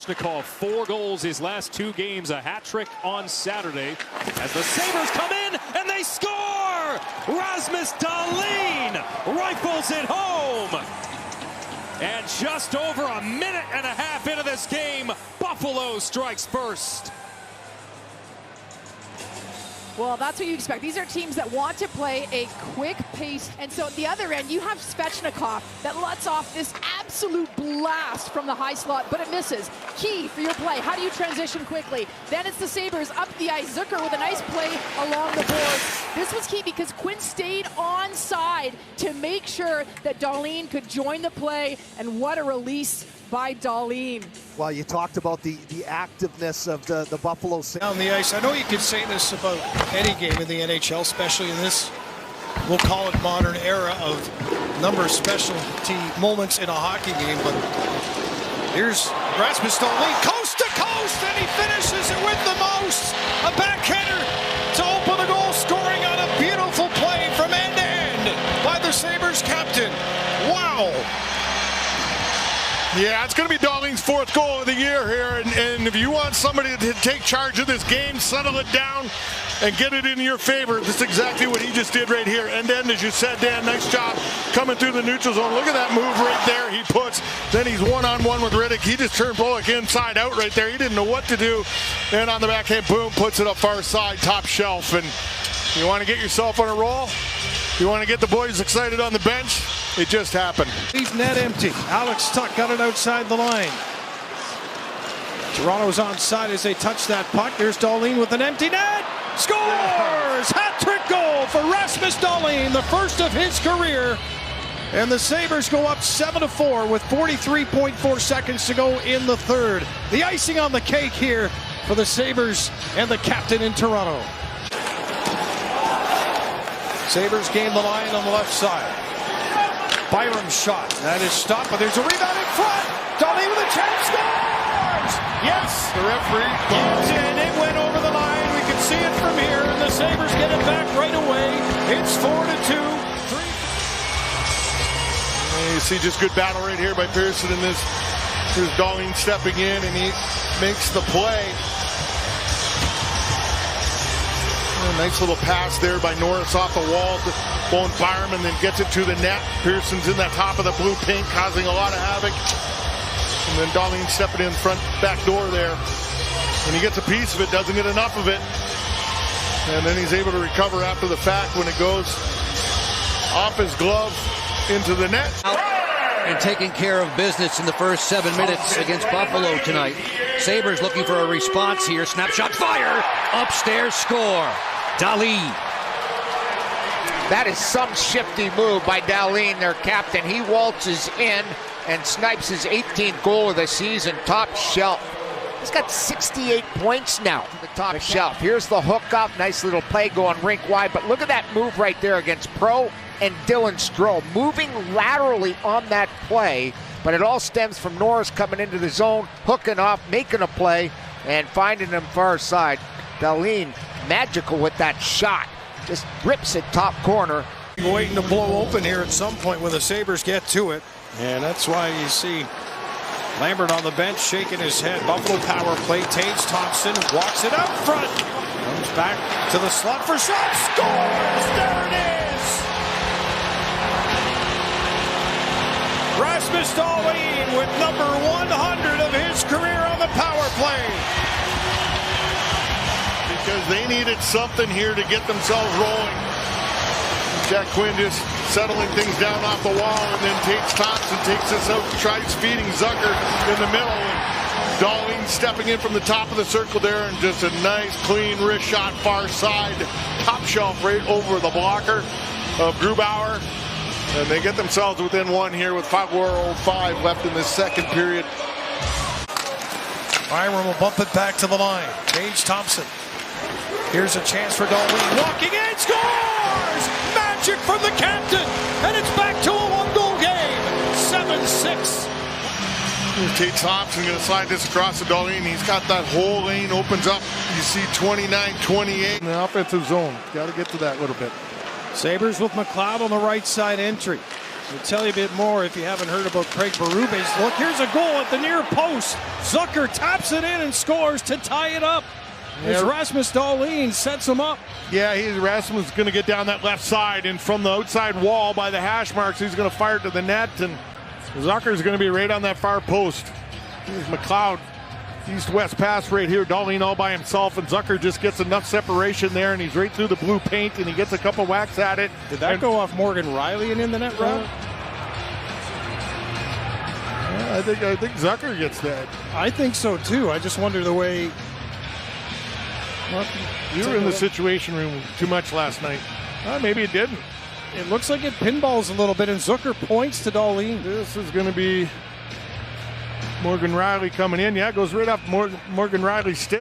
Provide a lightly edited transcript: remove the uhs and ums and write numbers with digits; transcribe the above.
Svechnikov, 4 goals his last 2 games, a hat trick on Saturday as the Sabres come in and they score! Rasmus Dahlin rifles it home! And just over a minute and a half into this game, Buffalo strikes first. Well, that's what you expect. These are teams that want to play a quick pace. And so at the other end, you have Svechnikov that lets off this absolute blast from the high slot, but it misses. Key for your play. How do you transition quickly? Then it's the Sabres up the ice. Zucker with a nice play along the boards. This was key because Quinn stayed on side to make sure that Dahlin could join the play. And what a release by Dahlin. Well, you talked about the activeness of the Buffalo Sabres. On the ice, I know you could say this about any game in the NHL, especially in this, we'll call it modern era of number of specialty moments in a hockey game, but here's Rasmus Dahlin, coast to coast, and he finishes it with the most. A backhander to open the goal, scoring on a beautiful play from end to end by the Sabres captain. Wow. Yeah, it's going to be Dahlin's 4th goal of the year here, and if you want somebody to take charge of this game, settle it down, and get it in your favor, that's exactly what he just did right here. End-to-end, as you said, Dan, nice job coming through the neutral zone. Look at that move right there he puts. Then he's one-on-one with Riddick. He just turned Bullock inside out right there. He didn't know what to do, and on the backhand, boom, puts it up far side, top shelf. And you want to get yourself on a roll? You want to get the boys excited on the bench? It just happened. Leave net empty. Alex Tuck got it outside the line. Toronto's onside as they touch that puck. There's Dahlin with an empty net. Scores! Hat-trick goal for Rasmus Dahlin, the first of his career. And the Sabres go up 7-4 with 43.4 seconds to go in the third. The icing on the cake here for the Sabres and the captain in Toronto. Sabres gain the line on the left side. Byram's shot. That is stopped, but there's a rebound in front. Dahlin with a chance, scores! Yes! The referee It's in. It went over the line. We can see it from here, and the Sabres get it back right away. It's 4-2. You see just good battle right here by Pearson in this. Here's Dahlin stepping in, and he makes the play. A nice little pass there by Norris off the wall to Bowen Byram, and then gets it to the net. Pearson's in that top of the blue paint, causing a lot of havoc. And then Dahlin stepping in front back door there. And he gets a piece of it, doesn't get enough of it. And then he's able to recover after the fact when it goes off his glove into the net. And taking care of business in the first 7 minutes against Buffalo tonight. Sabres looking for a response here. Snapshot fire. Upstairs score. Dahlin. That is some shifty move by Dahlin, their captain. He waltzes in and snipes his 18th goal of the season, top shelf. He's got 68 points now, the top shelf. Here's the hookup, nice little play going rink wide, but look at that move right there against Pro and Dylan Stroh, moving laterally on that play, but it all stems from Norris coming into the zone, hooking off, making a play, and finding him far side. Dahlin, magical with that shot, just rips it top corner. Waiting to blow open here at some point when the Sabres get to it, and that's why you see Lambert on the bench shaking his head. Buffalo power play. Tage Thompson walks it out front. Comes back to the slot for shot. Scores! There it is! Rasmus Dahlin with number 100 of his career on the power play. Because they needed something here to get themselves rolling. Jack Quinn just settling things down off the wall, and then Tage Thompson takes this out, tries feeding Zucker in the middle, and Dahlin stepping in from the top of the circle there, and just a nice clean wrist shot far side, top shelf right over the blocker of Grubauer, and they get themselves within one here with 5:05 left in this second period. Byram will bump it back to the line. Tage Thompson. Here's a chance for Dahlin. Walking in, scores! Magic from the captain, and it's back to a 1-goal game. 7-6. Here's Tage Thompson going to slide this across to Dahlin. He's got that whole lane opens up. You see 29-28 in the offensive zone. Got to get to that little bit. Sabres with McLeod on the right side entry. We'll tell you a bit more if you haven't heard about Craig Berube's. Look, here's a goal at the near post. Zucker taps it in and scores to tie it up. As Rasmus Dahlin sets him up. Yeah, Rasmus is going to get down that left side, and from the outside wall by the hash marks, he's going to fire it to the net, and Zucker is going to be right on that far post. Here's McLeod. East-west pass right here. Dahlin all by himself, and Zucker just gets enough separation there, and he's right through the blue paint, and he gets a couple whacks at it. Did that go off Morgan Riley and in the net route? I think Zucker gets that. I think so too. I just wonder the way. Well, you were in the situation room too much last night. Maybe it didn't. It looks like it pinballs a little bit, and Zucker points to Dahlin. This is going to be Morgan Riley coming in. Yeah, it goes right off Morgan Riley's stick.